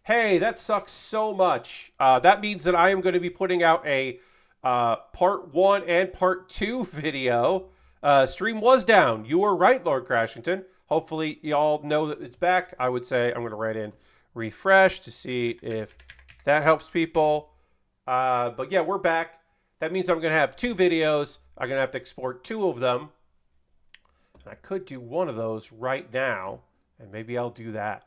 Hey, that sucks so much. That means that I am going to be putting out a part 1 and part 2 video. Stream was down. You were right, Lord Crashington. Hopefully, y'all know that it's back. I would say I'm going to write in refresh to see if that helps people. But yeah, we're back. That means I'm going to have 2 videos. I'm going to have to export 2 of them. And I could do one of those right now, and maybe I'll do that.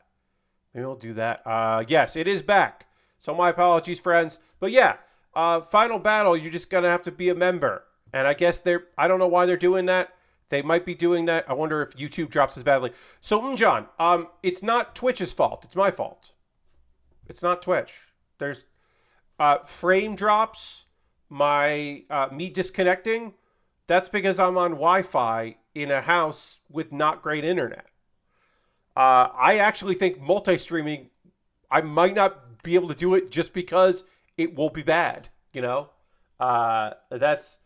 Maybe I'll do that. Yes, it is back. So my apologies, friends. But yeah, Final Battle, you're just going to have to be a member. And I guess I don't know why they're doing that. They might be doing that. I wonder if YouTube drops as badly. So, John, it's not Twitch's fault. It's my fault. It's not Twitch. There's frame drops, me disconnecting. That's because I'm on Wi-Fi in a house with not great internet. I actually think multi-streaming, I might not be able to do it just because it will be bad. You know, that's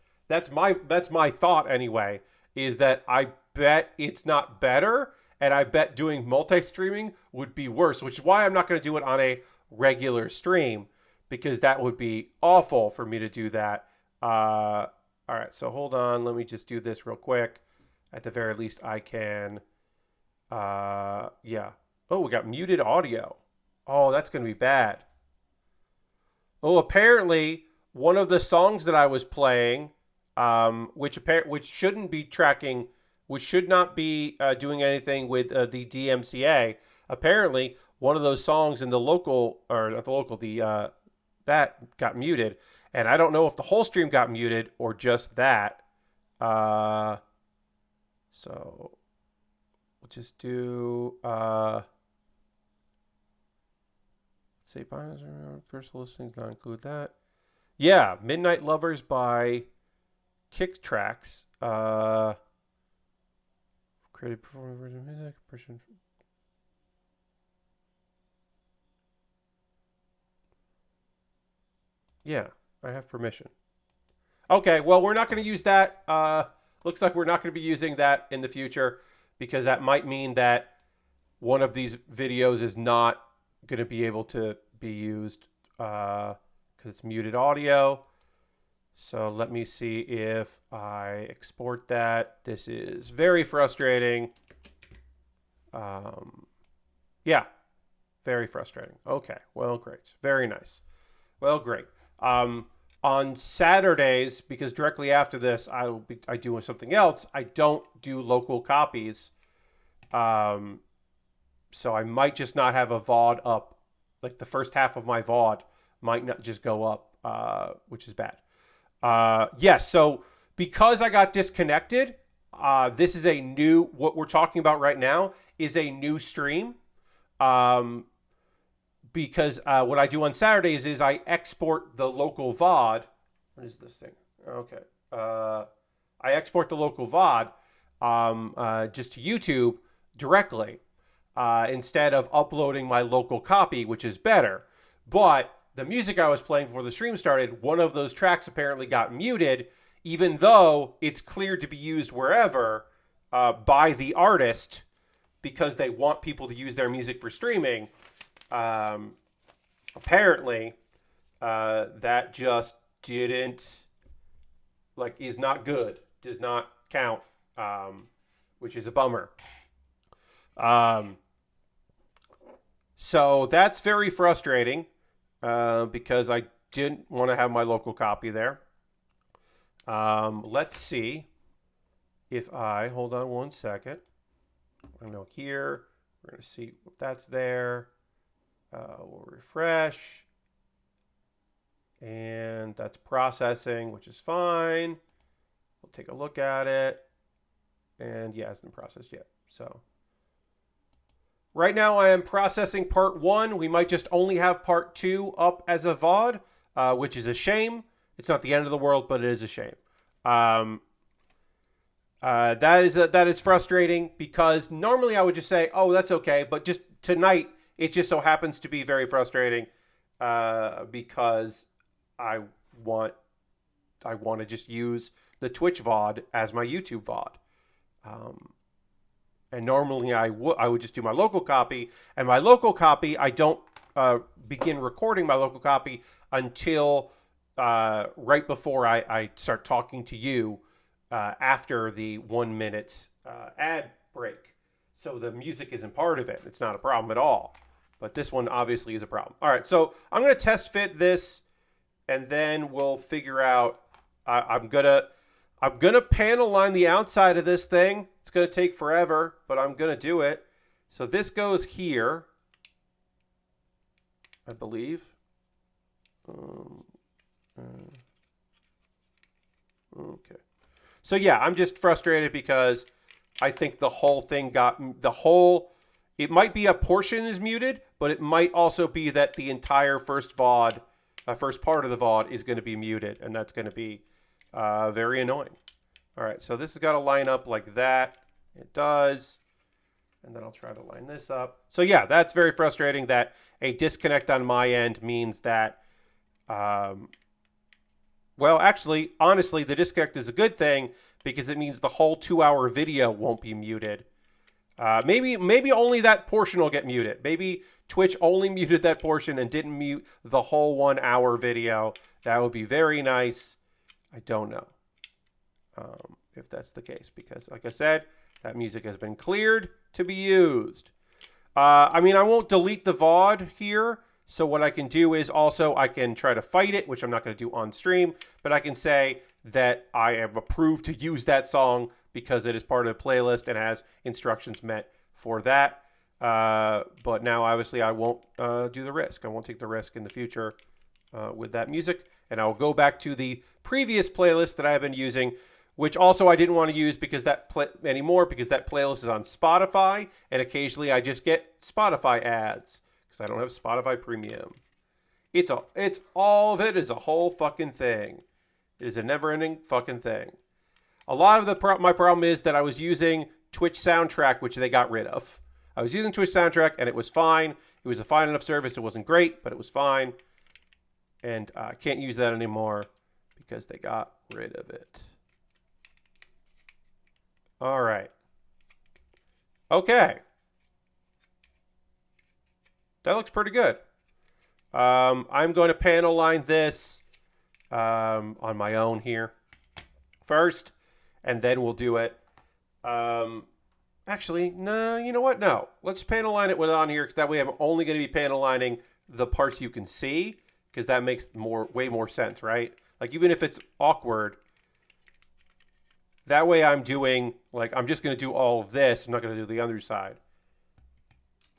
my thought anyway. Is that I bet it's not better, and I bet doing multi-streaming would be worse. Which is why I'm not going to do it on a regular stream, because that would be awful for me to do that. All right, so hold on. Let me just do this real quick. At the very least, I can. Yeah. Oh, we got muted audio. Oh, that's going to be bad. Oh, apparently one of the songs that I was playing, which shouldn't be tracking, which should not be doing anything with the DMCA. Apparently, one of those songs in the local, or not the local, that got muted, and I don't know if the whole stream got muted or just that. So. Just do let's say personal listings, not include that. Yeah, Midnight Lovers by Kick Tracks. Created performing version of music person. Yeah, I have permission. Okay, well, we're not going to use that. Looks like we're not going to be using that in the future, because that might mean that one of these videos is not going to be able to be used because it's muted audio. So let me see if I export that. This is very frustrating. Yeah, very frustrating. Okay, well, great. Very nice. Well, great. On Saturdays, because directly after this I do something else, I don't do local copies. So I might just not have a VOD up. Like the first half of my VOD might not just go up, which is bad. Yes, so because I got disconnected, this is a new, what we're talking about right now is a new stream. Because what I do on Saturdays is I export the local VOD. What is this thing? Okay. I export the local VOD just to YouTube directly instead of uploading my local copy, which is better. But the music I was playing before the stream started, one of those tracks apparently got muted, even though it's cleared to be used wherever by the artist, because they want people to use their music for streaming. Apparently, that just didn't, is not good, does not count, which is a bummer. So that's very frustrating, because I didn't want to have my local copy there. Let's see if hold on one second. I know here, we're going to see if that's there. We'll refresh. And that's processing, which is fine. We'll take a look at it. And yeah, it hasn't processed yet. So right now I am processing part 1. We might just only have part 2 up as a VOD, which is a shame. It's not the end of the world, but it is a shame. That is frustrating, because normally I would just say, oh, that's okay. But just tonight, it just so happens to be very frustrating because I want to just use the Twitch VOD as my YouTube VOD. And normally I would just do my local copy, and my local copy I don't begin recording my local copy until right before I start talking to you after the 1 minute ad break. So the music isn't part of it. It's not a problem at all. But this one obviously is a problem. All right, so I'm going to test fit this, and then we'll figure out. I'm gonna panel line the outside of this thing. It's gonna take forever, but I'm gonna do it. So this goes here, I believe. Okay. So yeah, I'm just frustrated because I think the whole thing it might be a portion is muted, but it might also be that the entire first part of the VOD is going to be muted, and that's going to be very annoying. All right, so this has got to line up like that. It does. And then I'll try to line this up. So yeah, that's very frustrating that a disconnect on my end means that, well, actually, honestly, the disconnect is a good thing because it means the whole 2-hour video won't be muted. Maybe only that portion will get muted. Maybe Twitch only muted that portion and didn't mute the whole 1-hour video. That would be very nice. I don't know if that's the case because, like I said, that music has been cleared to be used. I mean, I won't delete the VOD here. So what I can do is also I can try to fight it, which I'm not going to do on stream, but I can say that I am approved to use that song because it is part of the playlist and has instructions met for that. But now, obviously, I won't do the risk. I won't take the risk in the future with that music. And I'll go back to the previous playlist that I've been using, which also I didn't want to use because anymore because that playlist is on Spotify, and occasionally I just get Spotify ads because I don't have Spotify Premium. It's all of it is a whole fucking thing. It is a never-ending fucking thing. A lot of my problem is that I was using Twitch Soundtrack, which they got rid of. I was using Twitch Soundtrack, and it was fine. It was a fine enough service. It wasn't great, but it was fine. And I can't use that anymore because they got rid of it. All right. Okay. That looks pretty good. I'm going to panel line this on my own here first, and then we'll do it. Actually, no, you know what? No. Let's panel line it with on here, because that way I'm only going to be panel lining the parts you can see, because that makes way more sense, right? Like, even if it's awkward, that way I'm doing, like, I'm just going to do all of this. I'm not going to do the other side.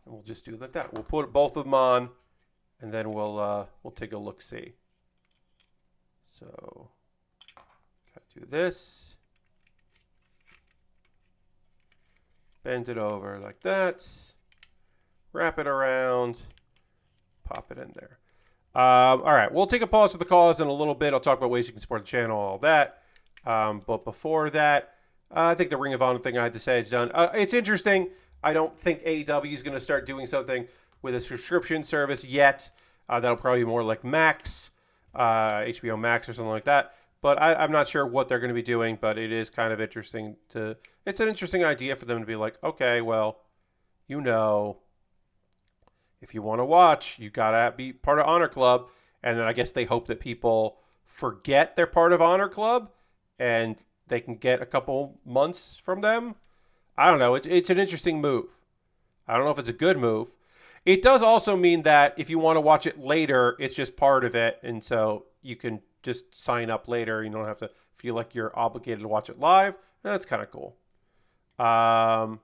And we'll just do it like that. We'll put both of them on, and then we'll take a look-see. So, gotta do this. Bend it over like that. Wrap it around. Pop it in there. All right, we'll take a pause for the calls in a little bit. I'll talk about ways you can support the channel, all that. But before that, I think the Ring of Honor thing I had to say is done. It's interesting. I don't think AEW is going to start doing something with a subscription service yet. That'll probably be more like Max, HBO Max or something like that. But I'm not sure what they're going to be doing, but it is kind of interesting it's an interesting idea for them to be like, okay, well, if you want to watch, you got to be part of Honor Club. And then I guess they hope that people forget they're part of Honor Club and they can get a couple months from them. I don't know. It's an interesting move. I don't know if it's a good move. It does also mean that if you want to watch it later, it's just part of it. And so you can just sign up later. You don't have to feel like you're obligated to watch it live. And that's kind of cool. And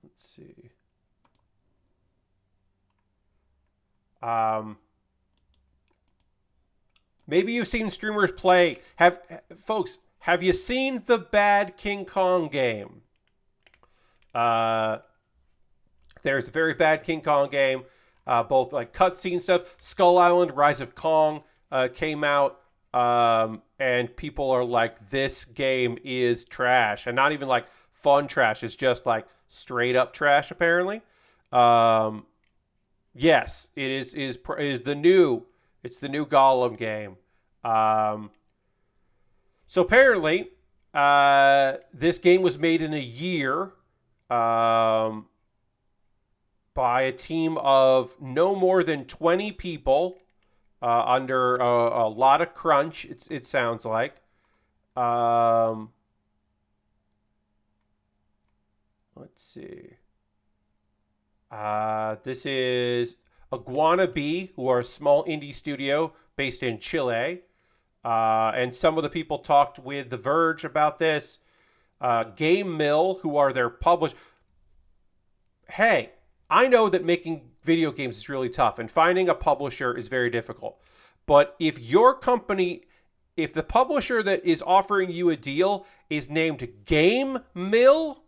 let's see. Maybe you've seen streamers play. Folks, have you seen the bad King Kong game? There's a very bad King Kong game, both like cutscene stuff. Skull Island: Rise of Kong came out, and people are like, "This game is trash," and not even like fun trash. It's just like straight up trash. Apparently, yes, it is the new. It's the new Gollum game. So apparently, This game was made in a year by a team of no more than 20 people under a lot of crunch, it sounds like. Let's see. This is Iguana Bee, who are a small indie studio based in Chile. And some of the people talked with The Verge about this. Game Mill, who are their publisher. Hey, I know that making video games is really tough, and finding a publisher is very difficult. But if your company, if the publisher that is offering you a deal is named Game Mill,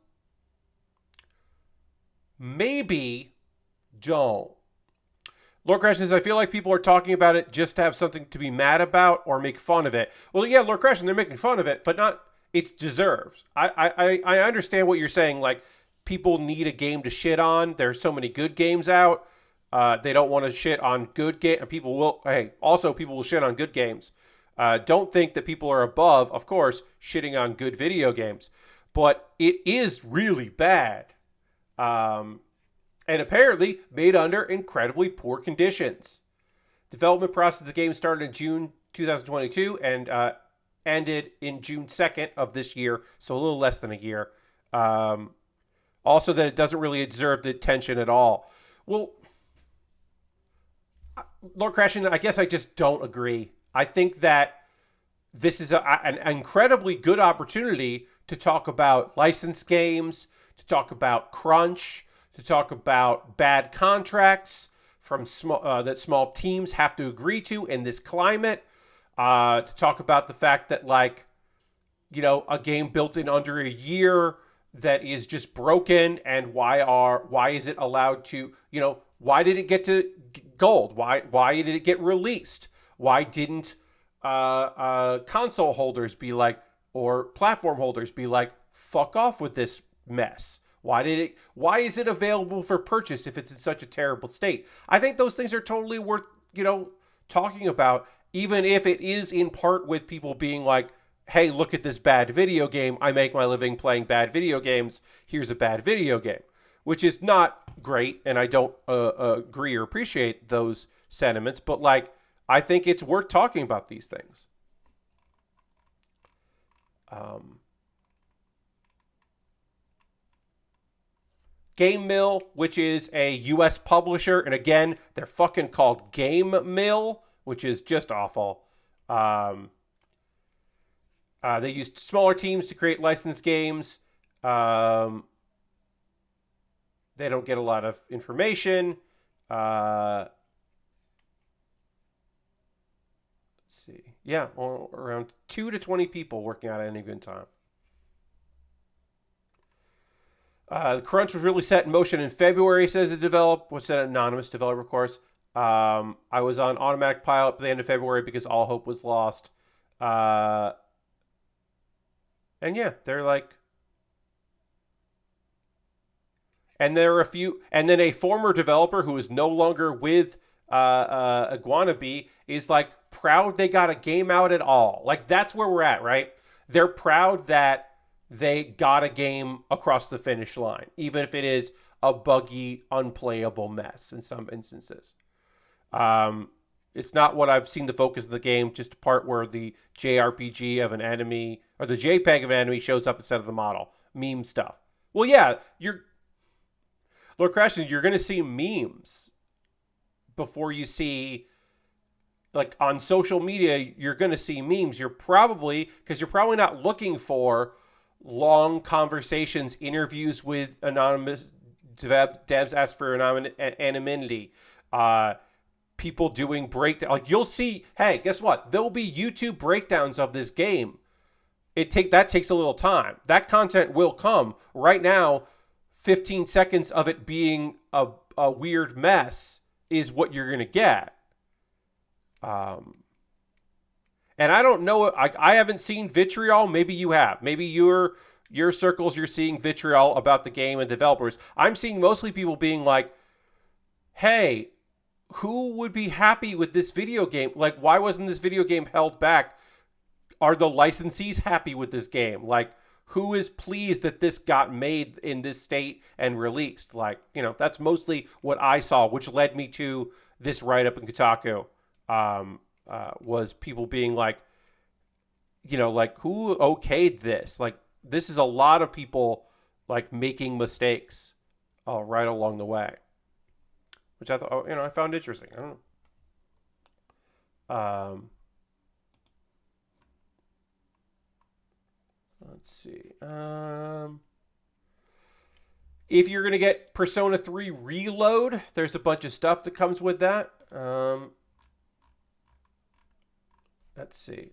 maybe don't. Lord Crash says, I feel like people are talking about it just to have something to be mad about or make fun of it. Well, yeah, Lord Crash, they're making fun of it, but not, it's deserved. I understand what you're saying. Like, people need a game to shit on. There's so many good games out. They don't want to shit on good games. People will shit on good games. Don't think that people are above, of course, shitting on good video games. But it is really bad. And apparently made under incredibly poor conditions. Development process of the game started in June 2022 and ended in June 2nd of this year, so a little less than a year. Also that it doesn't really deserve the attention at all. Well, Lord Crashin, I guess I just don't agree. I think that this is an incredibly good opportunity to talk about licensed games, to talk about crunch, to talk about bad contracts from that small teams have to agree to in this climate, to talk about the fact that, like, you know, a game built in under a year that is just broken, and why is it allowed to, you know, why did it get to gold? Why did it get released? Why didn't console holders be like, or platform holders be like, fuck off with this mess? Why is it available for purchase if it's in such a terrible state? I think those things are totally worth, you know, talking about, even if it is in part with people being like, hey, look at this bad video game. I make my living playing bad video games. Here's a bad video game, which is not great. And I don't agree or appreciate those sentiments, but, like, I think it's worth talking about these things. Game Mill, which is a U.S. publisher, and again, they're fucking called Game Mill, which is just awful. They used smaller teams to create licensed games. They don't get a lot of information. Let's see. Yeah, around 2 to 20 people working on it at any given time. The crunch was really set in motion in February, says the developer. What's an anonymous developer, of course. I was on automatic pilot at the end of February because all hope was lost. And yeah, they're like... And there are a few... And then a former developer who is no longer with Iguana Bee is, like, proud they got a game out at all. Like, that's where we're at, right? They're proud that they got a game across the finish line, even if it is a buggy, unplayable mess in some instances. It's not what I've seen the focus of the game, just a part where the JRPG of an enemy, or the JPEG of an enemy shows up instead of the model. Meme stuff. Well, yeah, Lord Crashing, you're going to see memes before you see, like, on social media, you're going to see memes. Because you're probably not looking for long conversations, interviews with anonymous devs ask for anonymity, people doing breakdown. Like, you'll see, hey, guess what? There'll be YouTube breakdowns of this game. That takes a little time. That content will come. Right now, 15 seconds of it being a weird mess is what you're going to get. And I don't know, I haven't seen vitriol. Maybe you have. Maybe your circles, you're seeing vitriol about the game and developers. I'm seeing mostly people being like, hey, who would be happy with this video game? Like, why wasn't this video game held back? are the licensees happy with this game? Like, who is pleased that this got made in this state and released? Like, that's mostly what I saw, which led me to this write-up in Kotaku, was people being like, like, who okayed this? Like, this is a lot of people, like, making mistakes right along the way, which I thought, I found interesting. I don't know. Let's see. If you're going to get Persona 3 Reload, there's a bunch of stuff that comes with that. Let's see.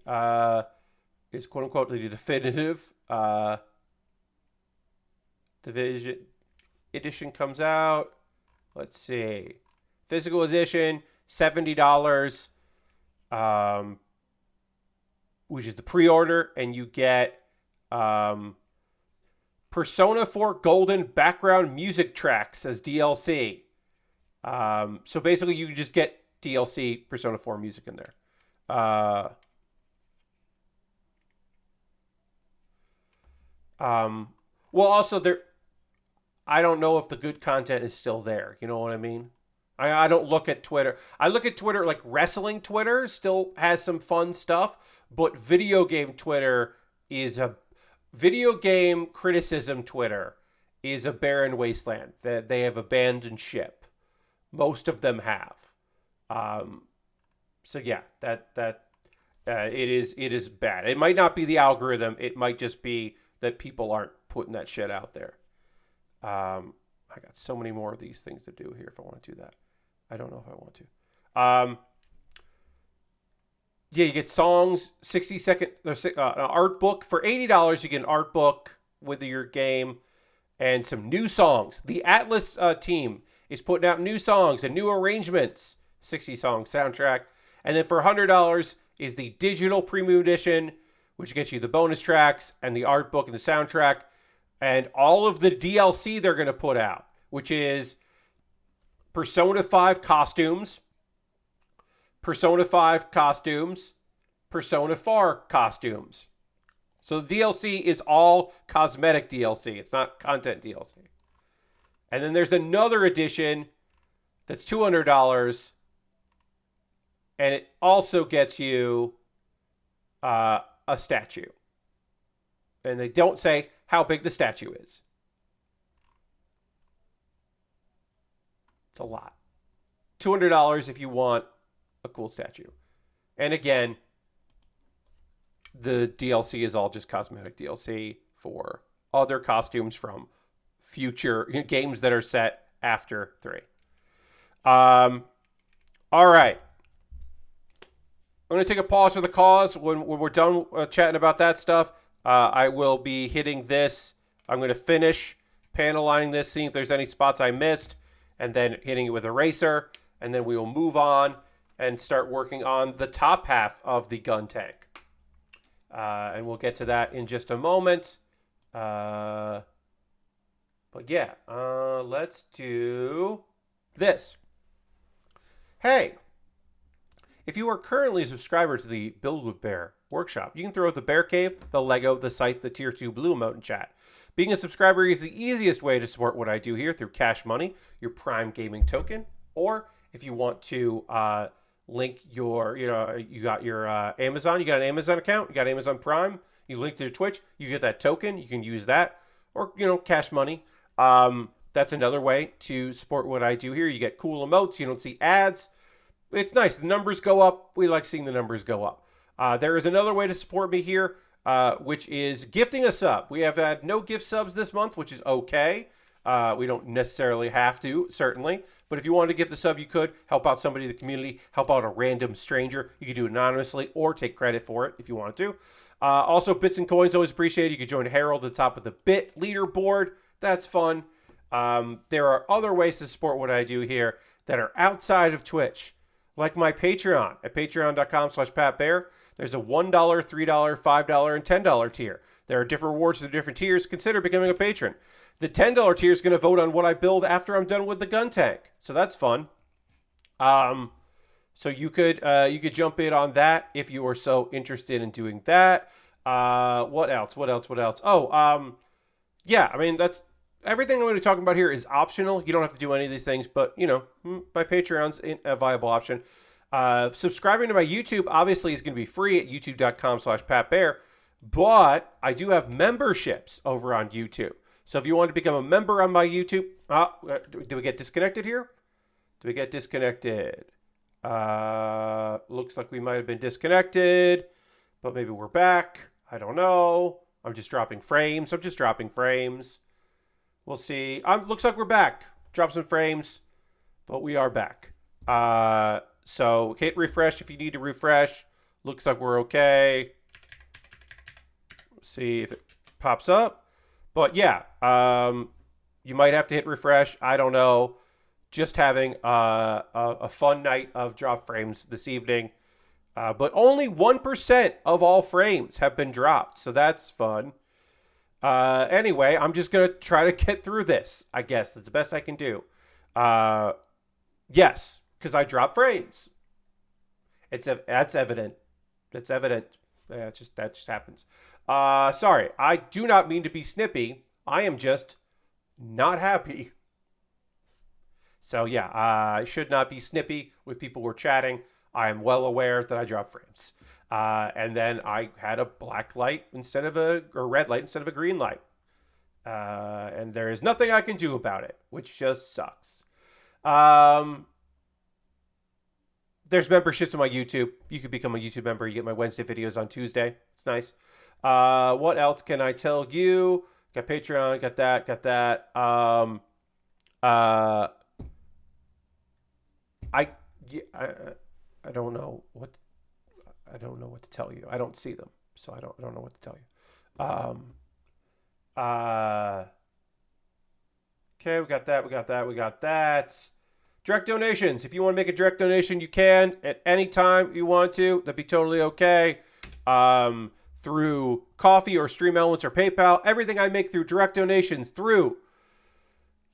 It's quote-unquote the definitive Division edition comes out. Let's see. Physical edition, $70, which is the pre-order, and you get Persona 4 Golden background music tracks as DLC. So basically, you just get DLC Persona 4 music in there. Well, also I don't know if the good content is still there. You know what I mean? I don't look at Twitter. I look at Twitter, like wrestling Twitter still has some fun stuff, but video game Twitter is video game criticism Twitter is a barren wasteland that they have abandoned ship. Most of them have. So yeah, that it is bad. It might not be the algorithm. It might just be that people aren't putting that shit out there. I got so many more of these things to do here if I want to do that. I don't know if I want to. Yeah, you get songs, 60-second an art book. For $80, you get an art book with your game and some new songs. The Atlas team is putting out new songs and new arrangements, 60-song soundtrack. And then for $100 is the digital premium edition, which gets you the bonus tracks and the art book and the soundtrack and all of the DLC they're going to put out, which is Persona 5 costumes, Persona 5 costumes, Persona 4 costumes. So the DLC is all cosmetic DLC. It's not content DLC. And then there's another edition that's $200, and it also gets you a statue. And they don't say how big the statue is. It's a lot. $200 if you want a cool statue. And again, the DLC is all just cosmetic DLC for other costumes from future games that are set after 3. All right. I'm going to take a pause for the cause. When we're done chatting about that stuff, I will be hitting this. I'm going to finish panel lining this, seeing if there's any spots I missed, and then hitting it with Eraser. And then we will move on and start working on the top half of the Guntank. And we'll get to that in just a moment. But yeah, let's do this. Hey, if you are currently a subscriber to the Build With Baer Workshop, you can throw out the Bear Cave, the Lego, the site, the Tier 2 Blue Emote in chat. Being a subscriber is the easiest way to support what I do here through Cash Money, your Prime Gaming token, or if you want to link your, you got your Amazon, you got an Amazon account, you got Amazon Prime, you link to your Twitch, you get that token, you can use that, or, Cash Money. That's another way to support what I do here. You get cool emotes, you don't see ads. It's nice. The numbers go up. We like seeing the numbers go up. There is another way to support me here, which is gifting a sub. We have had no gift subs this month, which is okay. We don't necessarily have to, certainly. But if you wanted to gift a sub, you could help out somebody in the community, help out a random stranger. You could do it anonymously or take credit for it if you wanted to. Also, bits and coins, always appreciated. You could join Harold at the top of the bit leaderboard. That's fun. There are other ways to support what I do here that are outside of Twitch, like my Patreon at patreon.com/PatBear. There's a $1, $3, $5, and $10 tier. There are different rewards for the different tiers. Consider becoming a patron. The $10 tier is going to vote on what I build after I'm done with the Guntank. So that's fun. So you could jump in on that if you are so interested in doing that. What else? What else? What else? Oh, yeah. I mean, that's everything I'm going to be talking about here is optional. You don't have to do any of these things, but you know, my Patreon's a viable option. Subscribing to my YouTube obviously is going to be free at youtube.com/PatBear, but I do have memberships over on YouTube. So if you want to become a member on my YouTube, do we get disconnected here? Do we get disconnected? Looks like we might have been disconnected, but maybe we're back. I don't know. I'm just dropping frames. We'll see. Looks like we're back. Drop some frames, but we are back. So hit refresh if you need to refresh. Looks like we're okay. See if it pops up. But yeah, you might have to hit refresh. I don't know. Just having a fun night of drop frames this evening. But only 1% of all frames have been dropped. So that's fun. Anyway, I'm just going to try to get through this. I guess that's the best I can do. Yes, because I drop frames. That's evident. That's evident. That just happens. Sorry, I do not mean to be snippy. I am just not happy. So yeah, I should not be snippy with people who are chatting. I am well aware that I drop frames. And then I had a black light instead of a red light instead of a green light. And there is nothing I can do about it, which just sucks. There's memberships on my YouTube. You could become a YouTube member. You get my Wednesday videos on Tuesday. It's nice. What else can I tell you? Got Patreon, got that. I don't know what to tell you. I don't see them, so I don't know what to tell you. Okay, we got that. Direct donations. If you want to make a direct donation, you can at any time you want to. That'd be totally okay. Through Coffee or Stream Elements or PayPal. Everything I make through direct donations through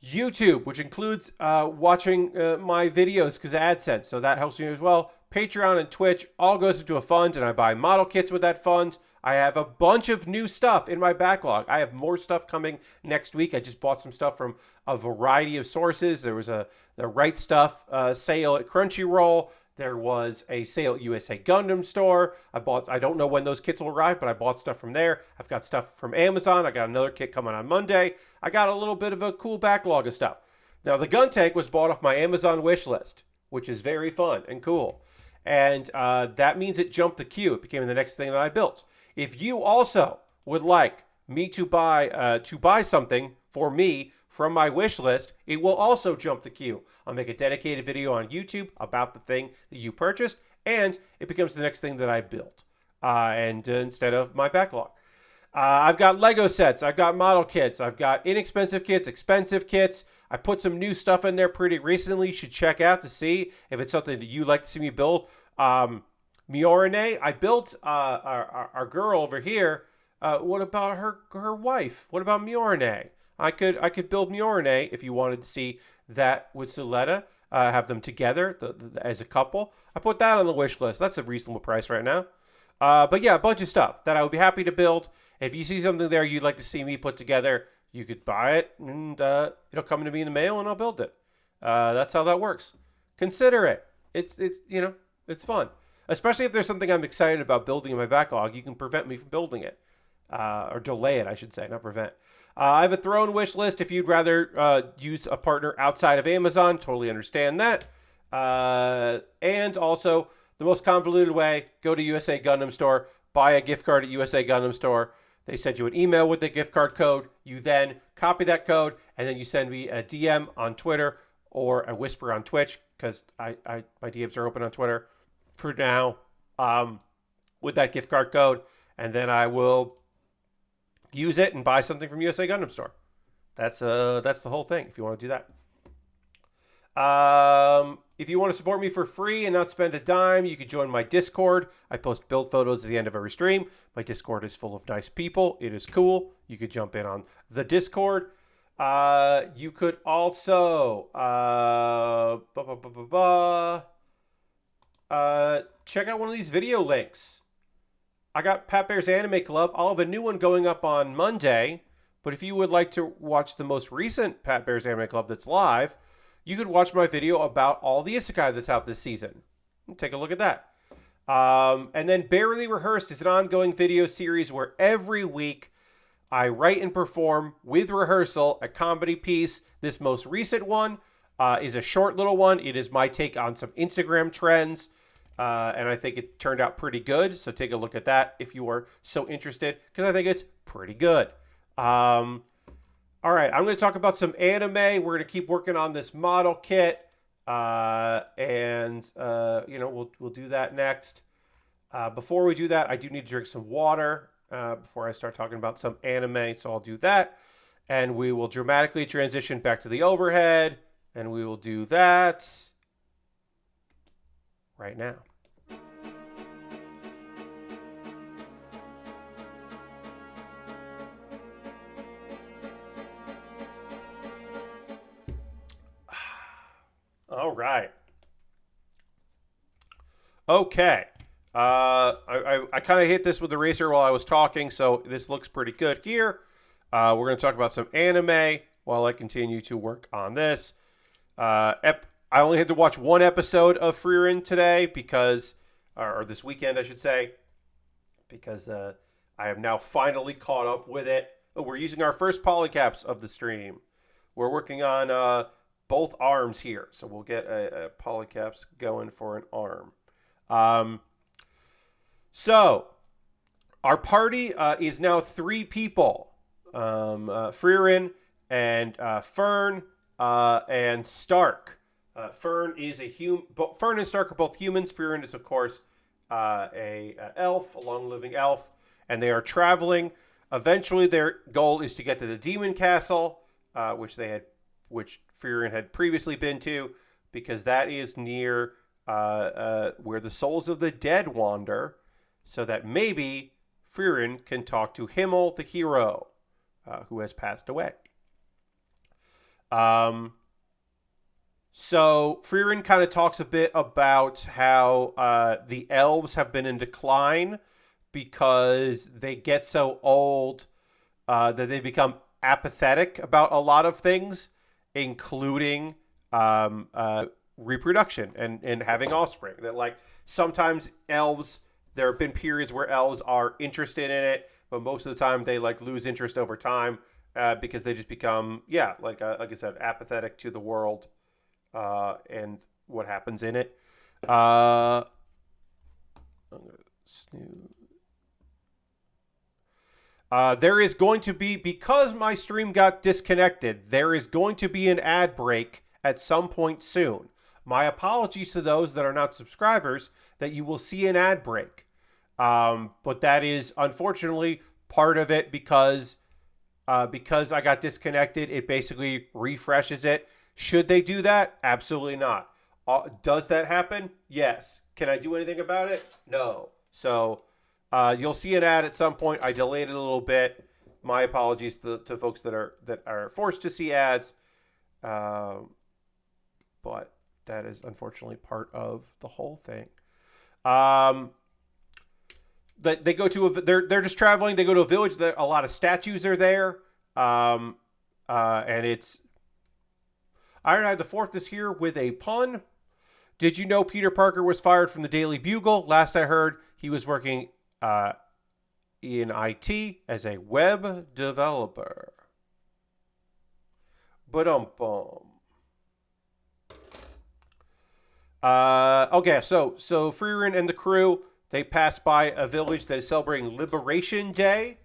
YouTube, which includes watching my videos because of AdSense. So that helps me as well. Patreon and Twitch all goes into a fund, and I buy model kits with that fund. I have a bunch of new stuff in my backlog. I have more stuff coming next week. I just bought some stuff from a variety of sources. There was the Right Stuff sale at Crunchyroll. There was a sale at USA Gundam Store. I don't know when those kits will arrive, but I bought stuff from there. I've got stuff from Amazon. I got another kit coming on Monday. I got a little bit of a cool backlog of stuff. Now, the Guntank was bought off my Amazon wish list, which is very fun and cool. And that means it jumped the queue. It became the next thing that I built. If you also would like me to buy something for me from my wish list, it will also jump the queue. I'll make a dedicated video on YouTube about the thing that you purchased, and it becomes the next thing that I build, instead of my backlog. I've got Lego sets. I've got model kits. I've got inexpensive kits, expensive kits. I put some new stuff in there pretty recently. You should check out to see if it's something that you like to see me build. Miorine, I built our girl over here. What about her wife? What about Miorine? I could build Miorine if you wanted to see that with Suletta. Have them together as a couple. I put that on the wish list. That's a reasonable price right now. But yeah, a bunch of stuff that I would be happy to build. If you see something there you'd like to see me put together, you could buy it, and it'll come to me in the mail, and I'll build it. That's how that works. Consider it. It's it's fun. Especially if there's something I'm excited about building in my backlog, you can prevent me from building it. Or delay it, I should say, not prevent. I have a throne wish list if you'd rather use a partner outside of Amazon. Totally understand that. And also, the most convoluted way, go to USA Gundam Store, buy a gift card at USA Gundam Store. They send you an email with the gift card code. You then copy that code, and then you send me a DM on Twitter or a whisper on Twitch, because my DMs are open on Twitter for now, with that gift card code, and then I will use it and buy something from USA Gundam Store. That's the whole thing, if you want to do that. If you want to support me for free and not spend a dime, you can join my Discord. I post build photos at the end of every stream. My Discord is full of nice people. It is cool. You could jump in on the Discord. You could also check out one of these video links. I got Pat Bear's Anime Club. I'll have a new one going up on Monday. But if you would like to watch the most recent Pat Bear's Anime Club that's live, you could watch my video about all the isekai that's out this season. Take a look at that. And then Baerly Rehearsed is an ongoing video series where every week I write and perform with rehearsal a comedy piece. This most recent one is a short little one. It is my take on some Instagram trends. And I think it turned out pretty good. So take a look at that if you are so interested, because I think it's pretty good. All right, I'm going to talk about some anime. We're going to keep working on this model kit. We'll do that next. Before we do that, I do need to drink some water before I start talking about some anime. So I'll do that. And we will dramatically transition back to the overhead. And we will do that right now. All right. Okay. I kind of hit this with the eraser while I was talking, so this looks pretty good here. We're going to talk about some anime while I continue to work on this. I only had to watch one episode of Frieren today or this weekend, I should say, because I have now finally caught up with it. Oh, we're using our first polycaps of the stream. We're working on both arms here, so we'll get a polycaps going for an arm. So our party is now 3 people. Frieren and Fern and Stark. Fern and Stark are both humans. Frieren is, of course, a elf, a long-living elf, and they are traveling. Eventually, their goal is to get to the Demon Castle, which Frieren had previously been to, because that is near where the souls of the dead wander, so that maybe Frieren can talk to Himmel, the hero, who has passed away. So Frieren kind of talks a bit about how the elves have been in decline because they get so old that they become apathetic about a lot of things, including reproduction and having offspring. That, like, sometimes elves, there have been periods where elves are interested in it, but most of the time they lose interest over time because they just become, like I said, apathetic to the world and what happens in it. I'm gonna snooze. There is going to be, because my stream got disconnected, there is going to be an ad break at some point soon. My apologies to those that are not subscribers that you will see an ad break. But that is unfortunately part of it because I got disconnected. It basically refreshes it. Should they do that? Absolutely not. Does that happen? Yes. Can I do anything about it? No. So you'll see an ad at some point. I delayed it a little bit. My apologies to folks that are forced to see ads. But that is unfortunately part of the whole thing. They go to they're just traveling. They go to a village. A lot of statues are there. And it's Ironhide the Fourth is here with a pun. Did you know Peter Parker was fired from the Daily Bugle? Last I heard, he was working in IT as a web developer. Ba-dum-bum. Okay, so Frieren and the crew, they pass by a village that is celebrating Liberation Day,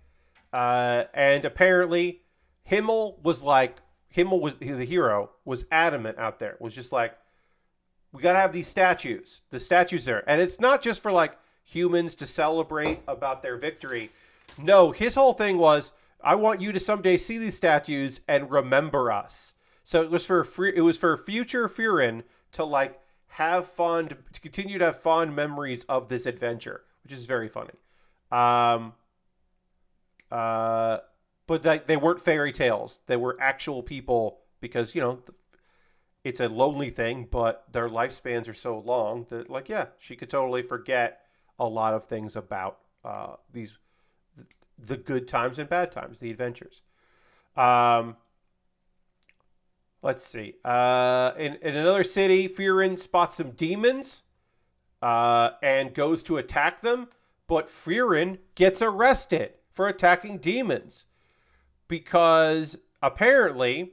and apparently Himmel the hero, was adamant out there. Was just like, we gotta have these statues. The statues there, and it's not just for humans to celebrate about their victory. No, his whole thing was, I want you to someday see these statues and remember us. So it was for future Frieren to have fun, to continue to have fond memories of this adventure, which is very funny. But they weren't fairy tales. They were actual people because, it's a lonely thing, but their lifespans are so long that, like, yeah, she could totally forget a lot of things about the good times and bad times, the adventures. Um, let's see. In another city, Frieren spots some demons and goes to attack them, but Frieren gets arrested for attacking demons because apparently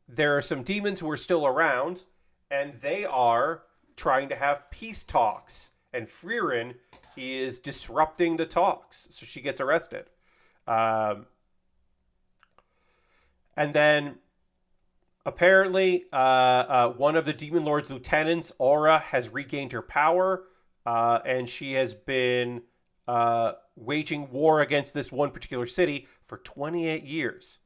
there are some demons who are still around, and they are trying to have peace talks, and Frieren is disrupting the talks, so she gets arrested. Um, and then apparently, one of the Demon Lord's lieutenants, Aura, has regained her power, and she has been waging war against this one particular city for 28 years.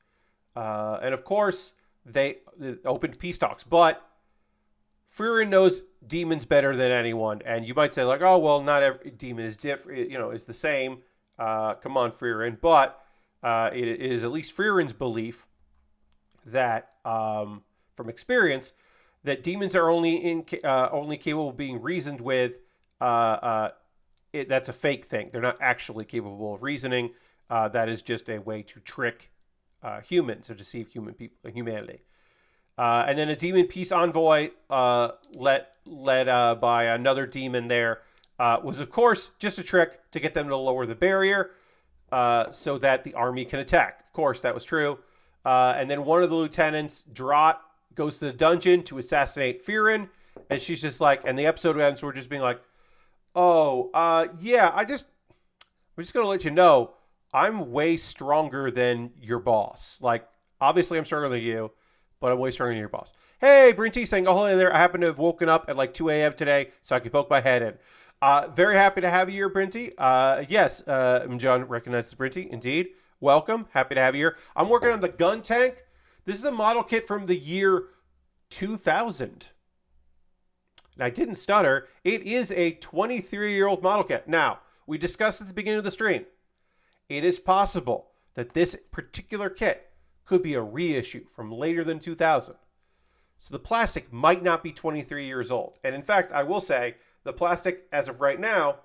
And of course, they opened peace talks, but Frieren knows demons better than anyone. And you might say, like, oh, well, not every demon is different, is the same. Come on, Frieren. But it is at least Frieren's belief that, from experience, that demons are only capable of being reasoned with. That's a fake thing. They're not actually capable of reasoning. That is just a way to trick humans, to deceive humanity. And then a demon peace envoy, led by another demon there, was of course just a trick to get them to lower the barrier, so that the army can attack. Of course, that was true. And then one of the lieutenants, Drought, goes to the dungeon to assassinate Frieren, and she's just like, and the episode ends with just being like, oh, yeah, I'm just gonna let you know, I'm way stronger than your boss. Like, obviously I'm stronger than you, but I'm way stronger than your boss. Hey, Brinty saying, oh, hello there. I happen to have woken up at like 2 a.m. today, so I can poke my head in. Very happy to have you here, Brinty. Yes, John recognizes Brinty, indeed. Welcome. Happy to have you here. I'm working on the Guntank. This is a model kit from the year 2000. And I didn't stutter. It is a 23-year-old model kit. Now, we discussed at the beginning of the stream, it is possible that this particular kit could be a reissue from later than 2000. So the plastic might not be 23 years old. And in fact, I will say the plastic, as of right now,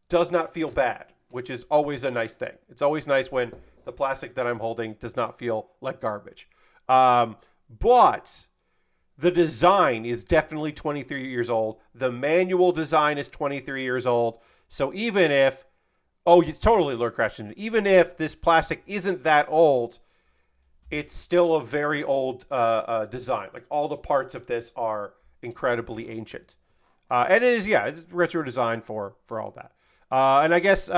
does not feel bad, which is always a nice thing. It's always nice when the plastic that I'm holding does not feel like garbage. But the design is definitely 23 years old. The manual design is 23 years old. So even if, oh, it's totally Lord Crashington. Even if this plastic isn't that old, it's still a very old design. Like, all the parts of this are incredibly ancient. And it is, yeah, it's retro design for all that. And I guess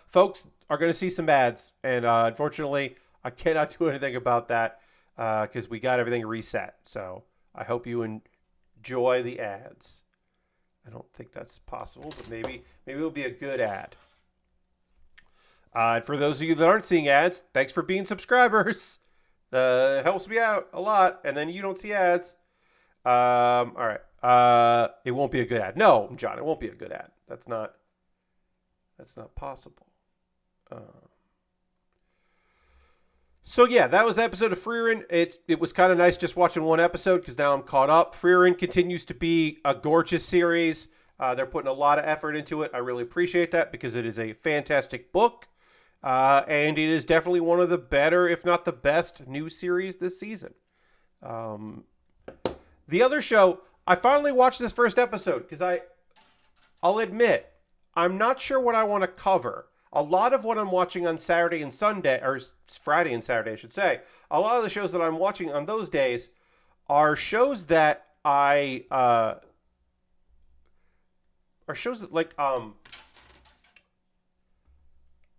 folks are going to see some ads. And unfortunately, I cannot do anything about that because we got everything reset. So I hope you enjoy the ads. I don't think that's possible, but maybe it'll be a good ad. And for those of you that aren't seeing ads, thanks for being subscribers. It helps me out a lot, and then you don't see ads. All right. It won't be a good ad. No, John, it won't be a good ad. That's not possible. So yeah, that was the episode of Frieren. It was kind of nice just watching one episode because now I'm caught up. Frieren continues to be a gorgeous series. They're putting a lot of effort into it. I really appreciate that because it is a fantastic book. And it is definitely one of the better, if not the best, new series this season. The other show, I finally watched this first episode because I'll admit, I'm not sure what I want to cover. A lot of what I'm watching on Saturday and Sunday, or Friday and Saturday, I should say, a lot of the shows that I'm watching on those days are shows that are shows that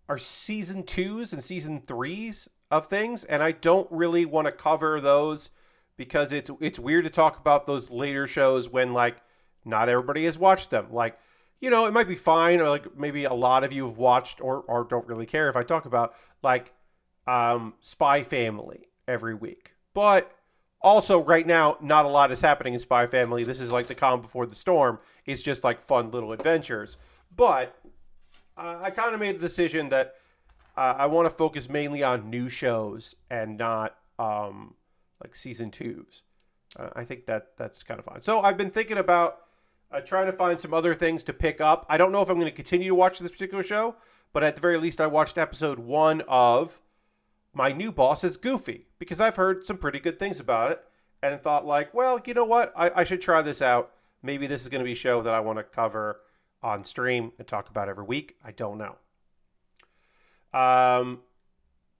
are season 2s and season 3s of things, and I don't really want to cover those because it's weird to talk about those later shows when, like, not everybody has watched them. Like, it might be fine, or like maybe a lot of you have watched or don't really care if I talk about, like, Spy Family every week. But also right now, not a lot is happening in Spy Family. This is like the calm before the storm. It's just like fun little adventures. But I kind of made the decision that I want to focus mainly on new shows and not like season 2s. I think that's kind of fun. So I've been thinking about trying to find some other things to pick up. I don't know if I'm going to continue to watch this particular show, but at the very least, I watched episode 1 of My New Boss is Goofy because I've heard some pretty good things about it and thought like, well, you know what? I should try this out. Maybe this is going to be a show that I want to cover on stream and talk about every week. I don't know.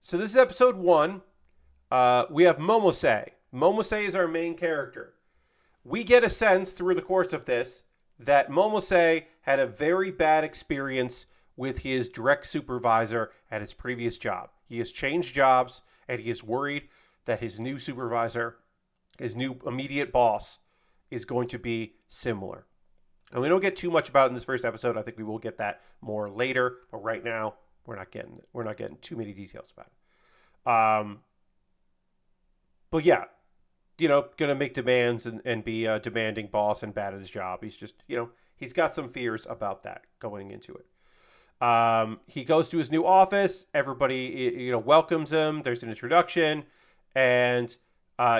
So this is episode 1. We have Momose. Momose is our main character. We get a sense through the course of this that Momose had a very bad experience with his direct supervisor at his previous job. He has changed jobs, and he is worried that his new supervisor, his new immediate boss, is going to be similar. And we don't get too much about it in this first episode. I think we will get that more later, but right now we're not getting too many details about it. But yeah, gonna make demands and be a demanding boss and bad at his job. He's just, he's got some fears about that going into it. He goes to his new office. Everybody, welcomes him. There's an introduction, and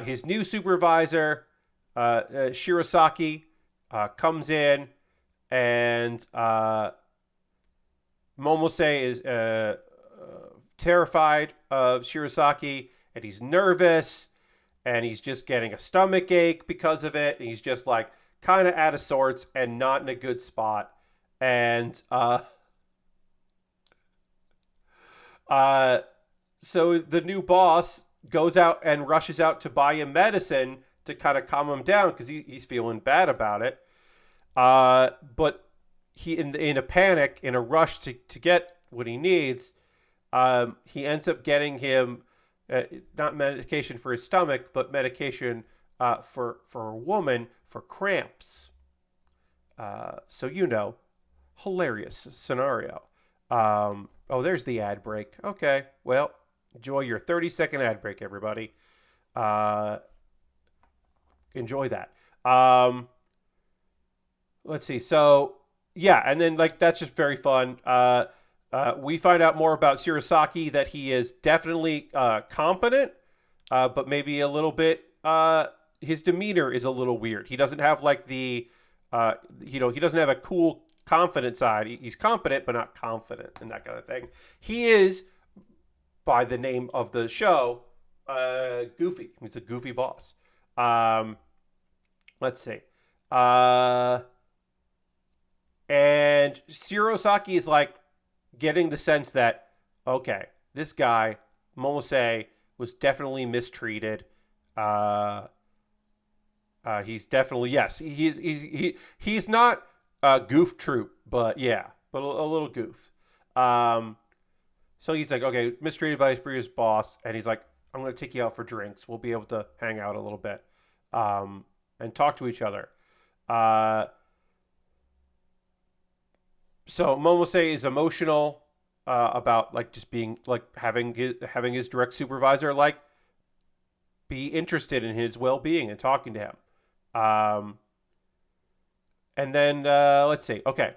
his new supervisor, Shirosaki, comes in, and Momose is terrified of Shirosaki, and he's nervous, and he's just getting a stomach ache because of it, and he's just like kind of out of sorts and not in a good spot. And so the new boss goes out and rushes out to buy him medicine to kind of calm him down because he's feeling bad about it. But he, in a panic, in a rush to get what he needs, he ends up getting him not medication for his stomach, but medication for a woman for cramps. So hilarious scenario. There's the ad break. Okay, well, enjoy your 30-second ad break, everybody. Enjoy that. Let's see. So, yeah, and then, that's just very fun. We find out more about Shirosaki, that he is definitely competent, but maybe a little bit, his demeanor is a little weird. He doesn't have, he doesn't have a cool, confident side. He's competent, but not confident and that kind of thing. He is, by the name of the show, Goofy. He's a goofy boss. Let's see. And Shirosaki is getting the sense that, okay, this guy, Momose, was definitely mistreated. He's definitely, yes, he's not a goof troop, but yeah, but a little goof. So he's like, okay, mistreated by his previous boss, and he's like, I'm going to take you out for drinks. We'll be able to hang out a little bit and talk to each other. So Momose is emotional about just being having his direct supervisor be interested in his well-being and talking to him. And then let's see. Okay.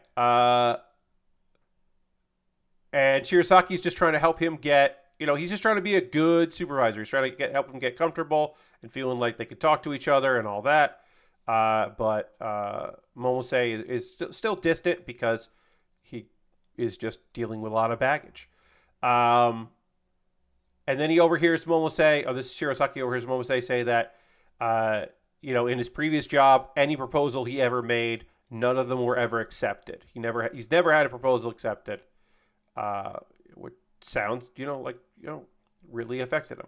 And Shirasaki's just trying to help him get, he's just trying to be a good supervisor. He's trying to help him get comfortable and feeling like they could talk to each other and all that. But Momose is still distant because he is just dealing with a lot of baggage. And then he overhears Momose, this is Shirosaki overhears Momose say that, in his previous job, any proposal he ever made, none of them were ever accepted. He's never had a proposal accepted, which sounds, really affected him.